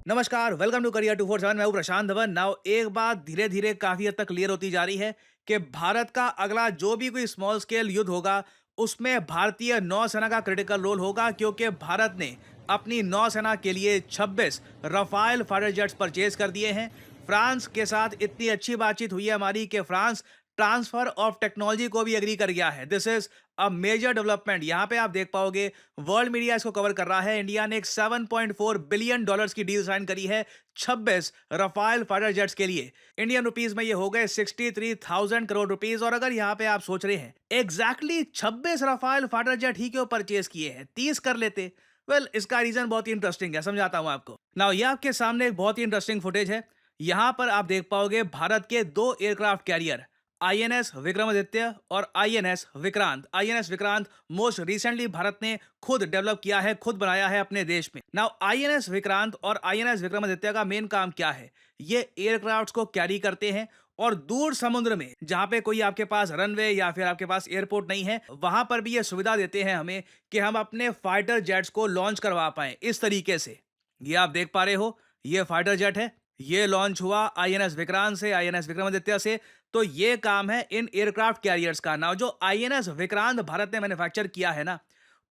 नमस्कार, welcome to career 247। मैं हूं प्रशांत धवन। नाउ एक बात धीरे धीरे काफी हद तक क्लियर होती जा रही है कि भारत का अगला जो भी कोई स्मॉल स्केल युद्ध होगा उसमें भारतीय नौसेना का क्रिटिकल रोल होगा, क्योंकि भारत ने अपनी नौसेना के लिए 26 रफाल फाइटर जेट्स परचेज कर दिए हैं। फ्रांस के साथ इतनी अच्छी बातचीत हुई है हमारी कि फ्रांस ट्रांसफर ऑफ टेक्नोलॉजी को भी एग्री कर गया है। This is a major development. यहाँ पे आप देख पाओगे वर्ल्ड मीडिया इसको कवर कर रहा है। इंडिया ने एक 7.4 बिलियन डॉलर्स की डील साइन करी है 26 रफाल फाइटर जेट्स के लिए। इंडियन रुपीस में ये हो गए 63,000 करोड़ रुपीस। और अगर यहाँ पे आप सोच रहे हैं एग्जैक्टली 26 रफाल फाइटर जेट ही क्यों परचेज किए हैं, 30 कर लेते। वेल, इसका रीजन बहुत ही इंटरेस्टिंग है, समझाता हूं आपको। नाउ ये आपके सामने एक बहुत ही इंटरेस्टिंग फुटेज है। यहां पर आप देख पाओगे भारत के दो एयरक्राफ्ट कैरियर आईएनएस विक्रमादित्य और INS Vikrant. INS Vikrant most recently Bharat ने खुद डेवलप किया है, खुद बनाया है अपने देश में। नाउ आईएनएस विक्रांत और आईएनएस विक्रमादित्य का मेन काम क्या है? ये एयरक्राफ्ट्स को कैरी करते हैं और दूर समुद्र में जहां पे कोई आपके पास रनवे या फिर आपके पास एयरपोर्ट नहीं है, वहां पर भी ये सुविधा देते हैं हमें कि हम अपने फाइटर जेट्स को लॉन्च करवा पाए इस तरीके से। ये आप देख पा रहे हो, ये फाइटर जेट है, ये लॉन्च हुआ आईएनएस विक्रांत से, आईएनएस विक्रमादित्य से। तो ये काम है इन एयरक्राफ्ट कैरियर्स का। नाउ जो आईएनएस विक्रांत भारत ने मैन्युफैक्चर किया है ना,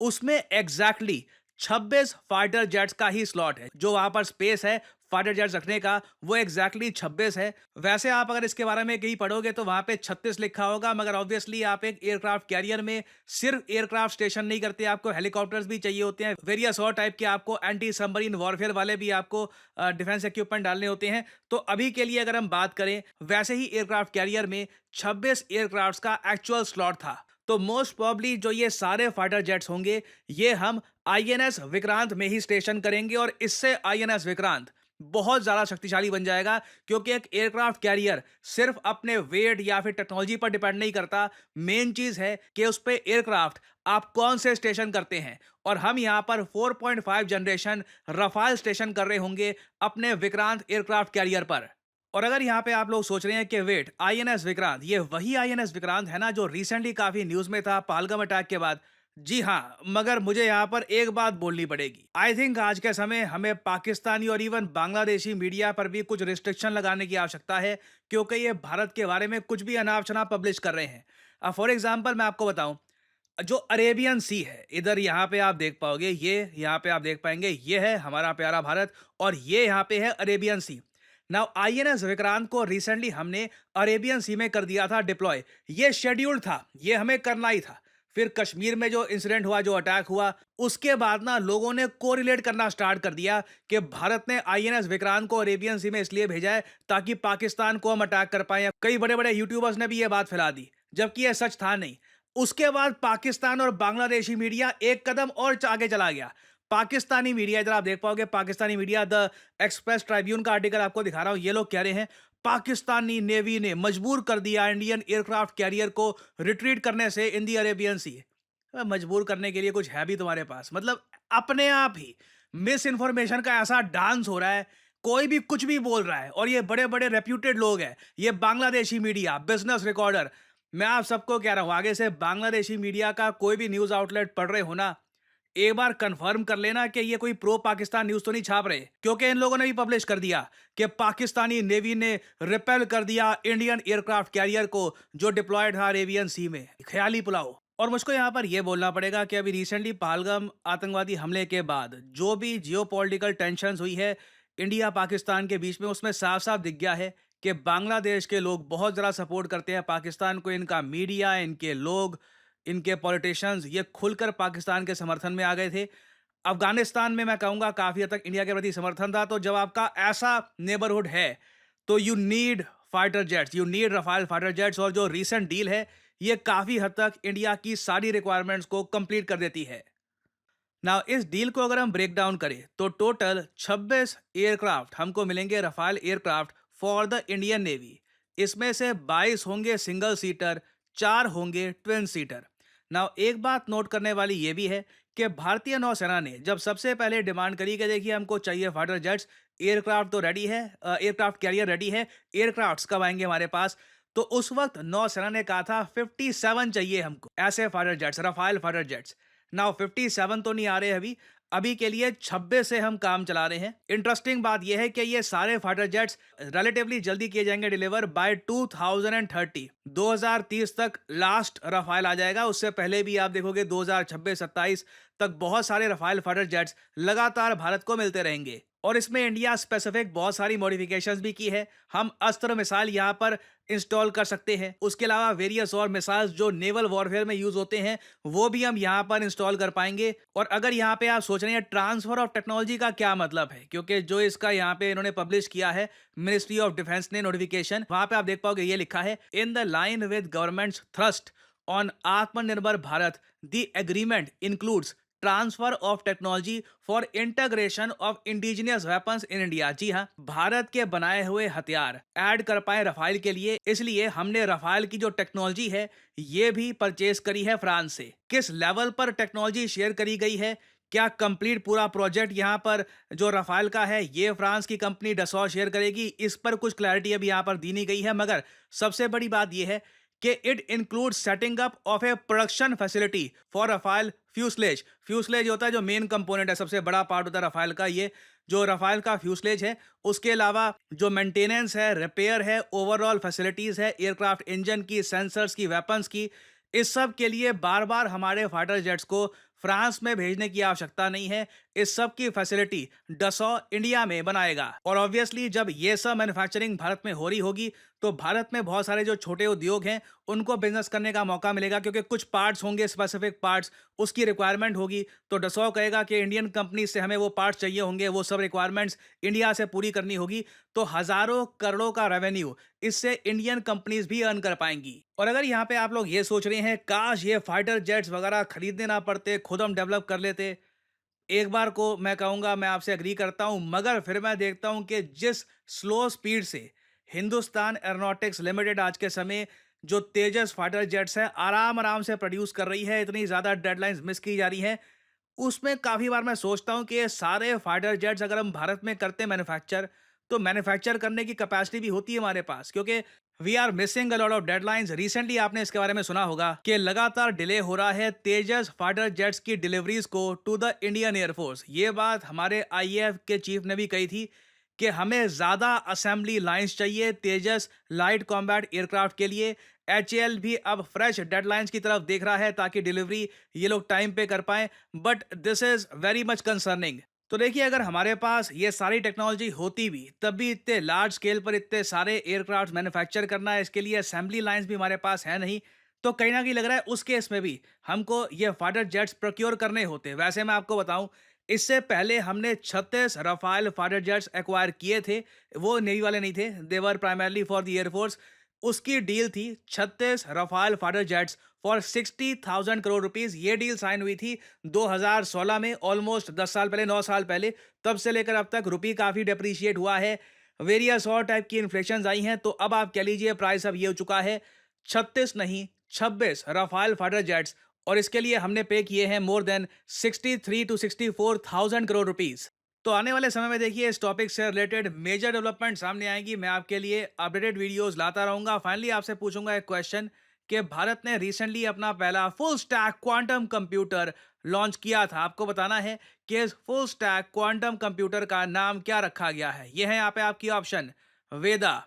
उसमें एग्जैक्टली 26 फाइटर जेट्स का ही स्लॉट है। जो वहां पर स्पेस है फाइटर जेट्स रखने का, वो एग्जैक्टली 26 है। वैसे आप अगर इसके बारे में कहीं पढ़ोगे तो वहां पे 36 लिखा होगा, मगर ऑब्वियसली आप एक एयरक्राफ्ट कैरियर में सिर्फ एयरक्राफ्ट स्टेशन नहीं करते, आपको हेलीकॉप्टर्स भी चाहिए होते हैं, वेरियस और टाइप के आपको एंटी सबमरीन वॉरफेयर वाले भी आपको डिफेंस इक्विपमेंट डालने होते हैं। तो अभी के लिए अगर हम बात करें, वैसे ही एयरक्राफ्ट कैरियर में 26 एयरक्राफ्ट का एक्चुअल स्लॉट था। तो मोस्ट प्रोबब्ली जो ये सारे फाइटर जेट्स होंगे, ये हम आईएनएस विक्रांत में ही स्टेशन करेंगे और इससे आईएनएस विक्रांत बहुत ज्यादा शक्तिशाली बन जाएगा। क्योंकि एक एयरक्राफ्ट कैरियर सिर्फ अपने वेट या फिर टेक्नोलॉजी पर डिपेंड नहीं करता। मेन चीज है कि उस पे एयरक्राफ्ट आप कौन से स्टेशन करते हैं। और हम यहां पर 4.5 जनरेशन रफाल स्टेशन कर रहे होंगे अपने विक्रांत एयरक्राफ्ट कैरियर पर। और अगर यहाँ पे आप लोग सोच रहे हैं कि वेट, आईएनएस विक्रांत ये वही आईएनएस विक्रांत है ना जो रिसेंटली काफी न्यूज में था पहलगाम अटैक के बाद? जी हाँ, मगर मुझे यहाँ पर एक बात बोलनी पड़ेगी। आई थिंक आज के समय हमें पाकिस्तानी और इवन बांग्लादेशी मीडिया पर भी कुछ रिस्ट्रिक्शन लगाने की आवश्यकता है, क्योंकि ये भारत के बारे में कुछ भी अनाप शनाप पब्लिश कर रहे हैं। फॉर एग्जाम्पल मैं आपको बताऊं, जो अरेबियन सी है, इधर यहाँ पे आप देख पाओगे, ये यहाँ पे आप देख पाएंगे, ये है हमारा प्यारा भारत और ये यहाँ पे है अरेबियन सी। नाउ आईएनएस विक्रांत को रिसेंटली हमने अरेबियन सी में कर दिया था डिप्लॉय। ये शेड्यूल था, ये हमें करना ही था। फिर कश्मीर में जो इंसिडेंट हुआ, जो अटैक हुआ, उसके बाद ना लोगों ने कोरिलेट करना स्टार्ट कर दिया कि भारत ने आईएनएस विक्रांत को अरेबियन सी में इसलिए भेजा है ताकि पाकिस्तान को हम अटैक कर पाए। कई बड़े बड़े यूट्यूबर्स ने भी ये बात फैला दी, जबकि यह सच था नहीं। उसके बाद पाकिस्तान और बांग्लादेशी मीडिया एक कदम और आगे चला गया। पाकिस्तानी मीडिया, इधर आप देख पाओगे, पाकिस्तानी मीडिया द एक्सप्रेस ट्राइब्यून का आर्टिकल आपको दिखा रहा हूं। ये लोग कह रहे हैं पाकिस्तानी नेवी ने मजबूर कर दिया इंडियन एयरक्राफ्ट कैरियर को रिट्रीट करने से इन दी अरेबियन सी। मजबूर करने के लिए कुछ है भी तुम्हारे पास? मतलब अपने आप ही मिस इन्फॉर्मेशन का ऐसा डांस हो रहा है, कोई भी कुछ भी बोल रहा है। और ये बड़े बड़े रेप्यूटेड लोग हैं, ये बांग्लादेशी मीडिया, बिजनेस रिकॉर्डर। मैं आप सबको कह रहा हूं, आगे से बांग्लादेशी मीडिया का कोई भी न्यूज आउटलेट पढ़ रहे हो ना, एक बार कंफर्म कर लेना कि ये कोई प्रो पाकिस्तान न्यूज तो नहीं छाप रहे। क्योंकि इन लोगों ने भी पब्लिश कर दिया कि पाकिस्तानी नेवी ने रिपेल कर दिया इंडियन एयरक्राफ्ट कैरियर को जो डिप्लॉयड था अरेबियन सी में। ख्याली पुलाव। और मुझको यहाँ पर यह बोलना पड़ेगा कि अभी रिसेंटली पहलगाम आतंकवादी हमले के बाद जो भी जियोपॉलिटिकल टेंशन हुई है इंडिया पाकिस्तान के बीच में, उसमें साफ साफ दिख गया है कि बांग्लादेश के लोग बहुत ज़्यादा सपोर्ट करते हैं पाकिस्तान को। इनका मीडिया, इनके लोग, इनके पॉलिटिशियंस ये खुलकर पाकिस्तान के समर्थन में आ गए थे। अफगानिस्तान में मैं कहूँगा काफ़ी हद तक इंडिया के प्रति समर्थन था। तो जब आपका ऐसा नेबरहुड है तो you need fighter jets, you need Rafale fighter jets. और जो रीसेंट डील है ये काफ़ी हद तक इंडिया की सारी रिक्वायरमेंट्स को कंप्लीट कर देती है। ना इस डील को अगर हम ब्रेक डाउन करें तो टोटल 26 एयरक्राफ्ट हमको मिलेंगे, Rafale aircraft for the Indian navy. इसमें से 22 होंगे सिंगल सीटर, 4 होंगे ट्विन सीटर। नाउ एक बात नोट करने वाली ये भी है कि भारतीय नौसेना ने जब सबसे पहले डिमांड करी कि देखिए हमको चाहिए फाइटर जेट्स, एयरक्राफ्ट तो रेडी है, एयरक्राफ्ट कैरियर रेडी है, एयरक्राफ्ट्स कब आएंगे हमारे पास? तो उस वक्त नौसेना ने कहा था 57 चाहिए हमको ऐसे fighter jets, Rafale fighter jets. Now 57 तो नहीं आ रहे अभी, अभी के लिए 26 से हम काम चला रहे हैं। इंटरेस्टिंग बात यह है कि ये सारे फाइटर जेट्स रिलेटिवली जल्दी किए जाएंगे डिलीवर बाय 2030। 2030 तक लास्ट रफाल आ जाएगा। उससे पहले भी आप देखोगे 2026-27 तक बहुत सारे रफाल फाइटर जेट्स लगातार भारत को मिलते रहेंगे। और इसमें इंडिया स्पेसिफिक बहुत सारी मॉडिफिकेशंस भी की है। हम अस्त्र मिसाइल यहाँ पर इंस्टॉल कर सकते हैं। उसके अलावा वेरियस और मिसाइल्स जो नेवल वॉरफेयर में यूज होते हैं वो भी हम यहाँ पर इंस्टॉल कर पाएंगे। और अगर यहाँ पे आप सोच रहे हैं ट्रांसफर ऑफ टेक्नोलॉजी का क्या मतलब है, क्योंकि जो इसका यहाँ पे इन्होंने पब्लिश किया है मिनिस्ट्री ऑफ डिफेंस ने नोटिफिकेशन, वहां पे आप देख पाओगे ये लिखा है in the line with government's thrust on Atmanirbhar Bharat the agreement includes transfer of technology for integration of indigenous weapons in India. जी हाँ, भारत के बनाए हुए हथियार ऐड कर पाए रफाल के लिए, इसलिए हमने रफाल की जो टेक्नोलॉजी है ये भी परचेज करी है फ्रांस से। किस लेवल पर टेक्नोलॉजी शेयर करी गई है, क्या कंप्लीट पूरा प्रोजेक्ट यहाँ पर जो रफाल का है ये फ्रांस की कंपनी डसॉ शेयर करेगी, इस पर कुछ क्लैरिटी अभी यहाँ पर दी नहीं गई है। मगर सबसे बड़ी बात यह है कि it includes setting up of A production facility for Rafale fuselage. Fuselage होता है जो मेन कंपोनेंट है, सबसे बड़ा पार्ट होता है रफाल का। ये जो रफाल का फ्यूसलेज है, उसके अलावा जो मेंटेनेंस है, रिपेयर है, ओवरऑल फैसिलिटीज है, एयरक्राफ्ट इंजन की, सेंसर्स की, वेपन्स की, इस सब के लिए बार बार हमारे फाइटर जेट्स को फ्रांस में भेजने की आवश्यकता नहीं है। इस सब की फैसिलिटी डसॉ इंडिया में बनाएगा। और ऑब्वियसली जब ये सब मैन्युफैक्चरिंग भारत में हो रही होगी तो भारत में बहुत सारे जो छोटे उद्योग हैं उनको बिजनेस करने का मौका मिलेगा, क्योंकि कुछ पार्ट्स होंगे, स्पेसिफिक पार्ट्स, उसकी रिक्वायरमेंट होगी। तो डसॉ कहेगा कि इंडियन कंपनी से हमें वो पार्ट्स चाहिए होंगे, वो सब रिक्वायरमेंट्स इंडिया से पूरी करनी होगी। तो हजारों करोड़ों का रेवेन्यू इससे इंडियन कंपनीज भी अर्न कर पाएंगी। और अगर यहाँ पे आप लोग ये सोच रहे हैं काश ये फाइटर जेट्स वगैरह खरीदने ना पड़ते, खुद हम डेवलप कर लेते, एक बार को मैं कहूंगा मैं आपसे एग्री करता हूं। मगर फिर मैं देखता हूं कि जिस स्लो स्पीड से हिंदुस्तान एरोनॉटिक्स लिमिटेड आज के समय जो तेजस फाइटर जेट्स है आराम आराम से प्रोड्यूस कर रही है, इतनी ज्यादा डेडलाइंस मिस की जा रही है, उसमें काफी बार मैं सोचता हूं कि ये सारे फाइटर जेट्स अगर हम भारत में करते मैन्युफैक्चर, तो मैन्युफैक्चर करने की कैपेसिटी भी होती है हमारे पास, क्योंकि we are missing a lot of deadlines. Recently आपने इसके बारे में सुना होगा कि लगातार डिले हो रहा है तेजस फाइटर जेट्स की डिलीवरीज को टू द इंडियन एयरफोर्स। ये बात हमारे आईएएफ के चीफ ने भी कही थी कि हमें ज्यादा असेंबली लाइंस चाहिए तेजस लाइट कॉम्बैट एयरक्राफ्ट के लिए। एचएएल भी अब फ्रेश डेडलाइंस की तरफ देख रहा है ताकि डिलीवरी ये लोग टाइम पे कर पाए, but this is very much concerning. तो देखिए, अगर हमारे पास ये सारी टेक्नोलॉजी होती भी तब भी इतने लार्ज स्केल पर इतने सारे एयरक्राफ्ट मैन्युफैक्चर करना है, इसके लिए असेंबली लाइंस भी हमारे पास है नहीं। तो कहीं ना कहीं लग रहा है उस केस में भी हमको ये फाइटर जेट्स प्रोक्योर करने होते। वैसे मैं आपको बताऊं, इससे पहले हमने 36 रफाल फाइटर जेट्स एक्वायर किए थे। वो नेवी वाले नहीं थे, देवर प्राइमरली फॉर द एयरफोर्स। उसकी डील थी 36 Rafale fighter jets for 60,000 crore rupees. ये डील साइन हुई थी 2016 में, ऑलमोस्ट 10 साल पहले, 9 साल पहले। तब से लेकर अब तक रुपी काफी डेप्रीशिएट हुआ है, वेरियस और टाइप की इन्फ्लेशन आई हैं। तो अब आप कह लीजिए प्राइस अब ये हो चुका है 36 नहीं 26 रफाल फाइटर जेट्स। और इसके लिए हमने पे किए हैं more than 63 to 64,000 crore rupees. तो आने वाले समय में देखिए इस टॉपिक से रिलेटेड मेजर डेवलपमेंट सामने आएंगी। मैं आपके लिए अपडेटेड वीडियोस लाता रहूंगा। फाइनली आपसे पूछूंगा एक क्वेश्चन कि भारत ने रिसेंटली अपना पहला full stack quantum computer launch किया था। आपको बताना है कि इस फुल स्टैक क्वांटम कंप्यूटर का नाम क्या रखा गया है। यह है यहाँ पे आपकी ऑप्शन वेदा,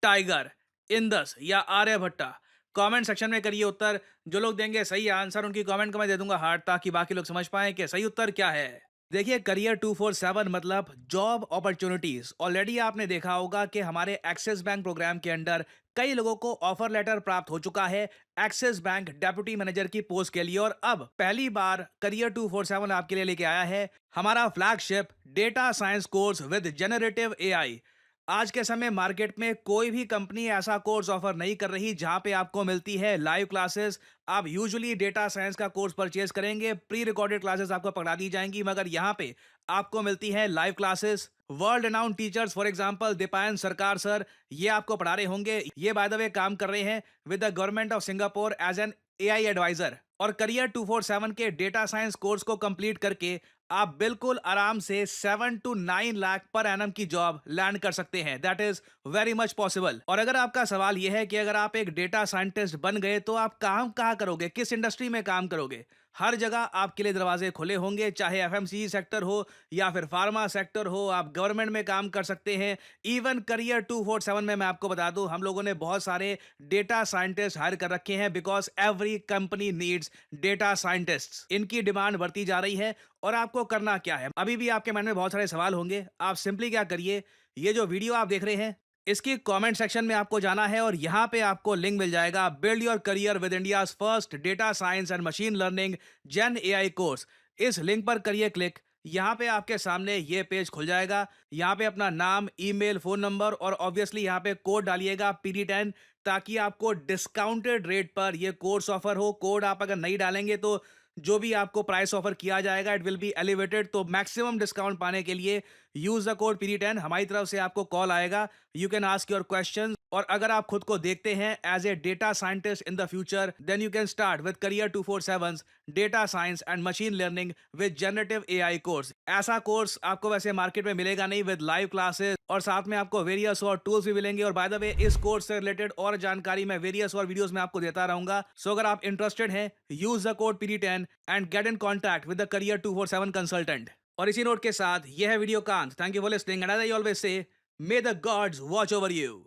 टाइगर, इंदस या आर्यभट्टा। कमेंट सेक्शन में करिए उत्तर। जो लोग देंगे सही आंसर उनकी कमेंट को मैं दे दूंगा हार्ट, ताकि बाकी लोग समझ पाएं कि सही उत्तर क्या है। देखिए, करियर 247 मतलब जॉब अपॉर्चुनिटीज। ऑलरेडी आपने देखा होगा कि हमारे एक्सिस बैंक प्रोग्राम के अंडर कई लोगों को ऑफर लेटर प्राप्त हो चुका है एक्सिस बैंक डेप्यूटी मैनेजर की पोस्ट के लिए। और अब पहली बार करियर 247 आपके लिए लेके आया है हमारा flagship data science course with generative AI. आज के समय मार्केट में कोई भी कंपनी ऐसा कोर्स ऑफर नहीं कर रही जहां पे आपको मिलती है लाइव क्लासेस। आप यूजुअली डेटा साइंस का कोर्स परचेज करेंगे, प्री रिकॉर्डेड क्लासेस आपको पकड़ा दी जाएंगी, मगर यहां पे आपको मिलती है live classes. World renowned teachers for example Deepayan सरकार सर, ये आपको पढ़ा रहे होंगे। ये बाय द वे काम कर रहे हैं with the government of Singapore as an AI adviser. और करियर 247 के डेटा साइंस कोर्स को कंप्लीट करके आप बिल्कुल आराम से 7 to 9 लाख पर एनम की जॉब लैंड कर सकते हैं। That is very much possible. और अगर आपका सवाल यह है कि अगर आप एक डेटा साइंटिस्ट बन गए तो आप काम कहाँ करोगे, किस इंडस्ट्री में काम करोगे, हर जगह आपके लिए दरवाजे खुले होंगे, चाहे एफएमसीजी सेक्टर हो या फिर फार्मा सेक्टर हो, आप गवर्नमेंट में काम कर सकते हैं। इवन करियर 247 में मैं आपको बता दूं, हम लोगों ने बहुत सारे डेटा साइंटिस्ट हायर कर रखे हैं, because every company needs data scientists. इनकी डिमांड बढ़ती जा रही है। और आपको करना क्या है, अभी भी आपके मन में बहुत सारे सवाल होंगे। आप सिंपली क्या करिए, ये जो वीडियो आप देख रहे हैं, इसकी कमेंट सेक्शन में आपको जाना है और यहां पे आपको लिंक मिल जाएगा, build your career with India's first data science and machine learning gen AI course. इस लिंक पर करिए क्लिक। यहाँ पे आपके सामने ये पेज खुल जाएगा। यहाँ पे अपना नाम, ईमेल, फोन नंबर और ऑब्वियसली यहाँ पे कोड डालिएगा PD10, ताकि आपको डिस्काउंटेड रेट पर ये कोर्स ऑफर हो। कोड आप अगर नहीं डालेंगे तो जो भी आपको प्राइस ऑफर किया जाएगा इट विल बी एलिवेटेड। तो मैक्सिमम डिस्काउंट पाने के लिए यूज द कोड PD10। हमारी तरफ से आपको कॉल आएगा, you can ask your question. और अगर आप खुद को देखते हैं as a data scientist in the future, then you can start with career 247 data science and machine learning with generative AI course. ऐसा कोर्स आपको वैसे मार्केट में मिलेगा नहीं, विद लाइव क्लासेस और साथ में आपको वेरियस और टूल्स भी मिलेंगे। और बाय द वे, इस कोर्स से रिलेटेड और जानकारी मैं वेरियस और वीडियोस में आपको देता रहूंगा। सो अगर आप इंटरेस्टेड हैं, use the code PD10 and get in contact with the career 247 consultant. और इसी नोट के साथ यह है वीडियो कांत। Thank you for listening and as I always say, may the gods watch over you.